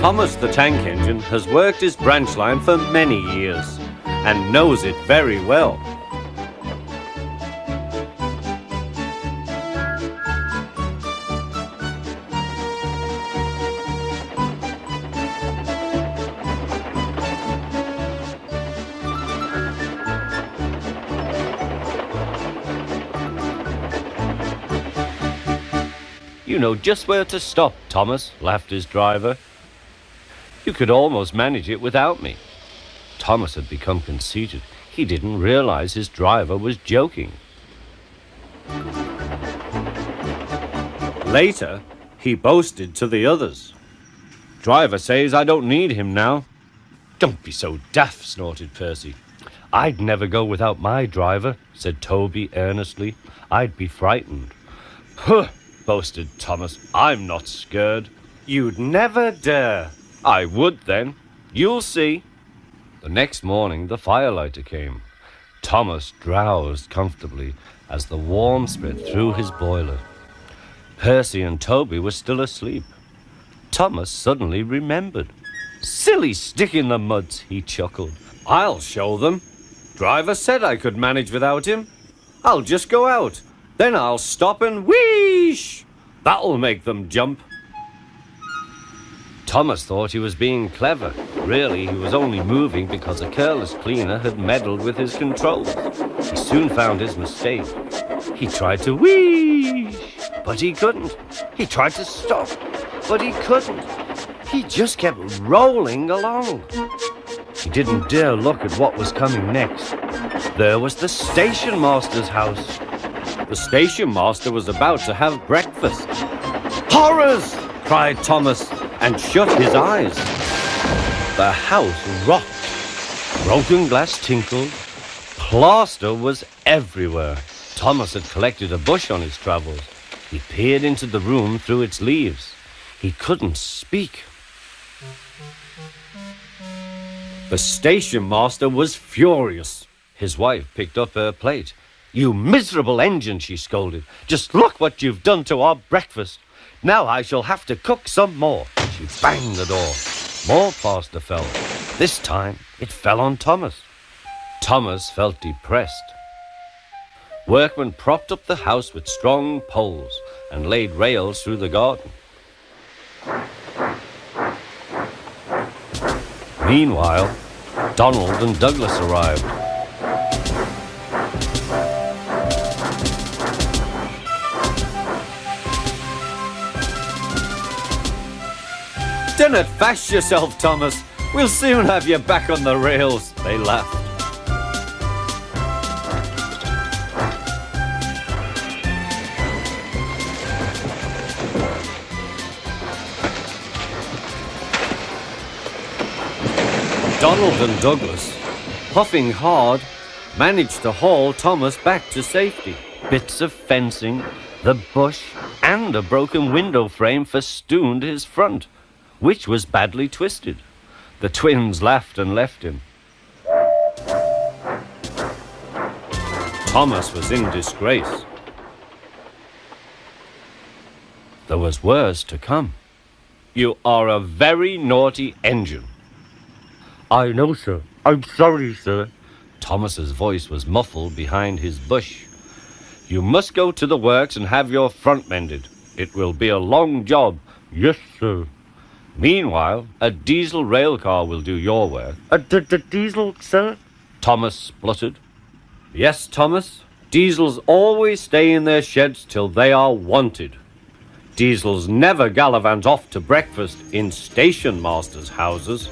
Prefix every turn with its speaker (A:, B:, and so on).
A: Thomas the tank engine has worked his branch line for many years and knows it very well. You know just where to stop, Thomas, laughed his driver. You could almost manage it without me. Thomas had become conceited. He didn't realize his driver was joking. Later, he boasted to the others. Driver says I don't need him now. Don't be so daft, snorted Percy. I'd never go without my driver, said Toby earnestly. I'd be frightened. Huh, boasted Thomas. I'm not scared. You'd never dare. I would then. You'll see. The next morning, the firelighter came. Thomas drowsed comfortably as the warmth spread through his boiler. Percy and Toby were still asleep. Thomas suddenly remembered. Silly stick in the muds, he chuckled. I'll show them. Driver said I could manage without him. I'll just go out. Then I'll stop and wheesh. That'll make them jump. Thomas thought he was being clever. Really, he was only moving because a careless cleaner had meddled with his controls. He soon found his mistake. He tried to wheesh, but he couldn't. He tried to stop, but he couldn't. He just kept rolling along. He didn't dare look at what was coming next. There was the station master's house. The station master was about to have breakfast. Horrors! Cried Thomas and shut his eyes. The house rocked. Broken glass tinkled. Plaster was everywhere. Thomas had collected a bush on his travels. He peered into the room through its leaves. He couldn't speak. The station master was furious. His wife picked up her plate. You miserable engine, she scolded. Just look what you've done to our breakfast. Now I shall have to cook some more. She banged the door. More plaster fell. This time it fell on Thomas. Thomas felt depressed. Workmen propped up the house with strong poles and laid rails through the garden. Meanwhile, Donald and Douglas arrived. Don't fash yourself, Thomas. We'll soon have you back on the rails, they laughed. Donald and Douglas, puffing hard, managed to haul Thomas back to safety. Bits of fencing, the bush, and a broken window frame festooned his front, which was badly twisted. The twins laughed and left him. Thomas was in disgrace. There was worse to come. You are a very naughty engine. I know, sir. I'm sorry, sir. Thomas's voice was muffled behind his bush. You must go to the works and have your front mended. It will be a long job. Yes, sir. Meanwhile, a diesel rail car will do your work. The diesel, sir? Thomas spluttered. Yes, Thomas. Diesels always stay in their sheds till they are wanted. Diesels never gallivant off to breakfast in station masters' houses.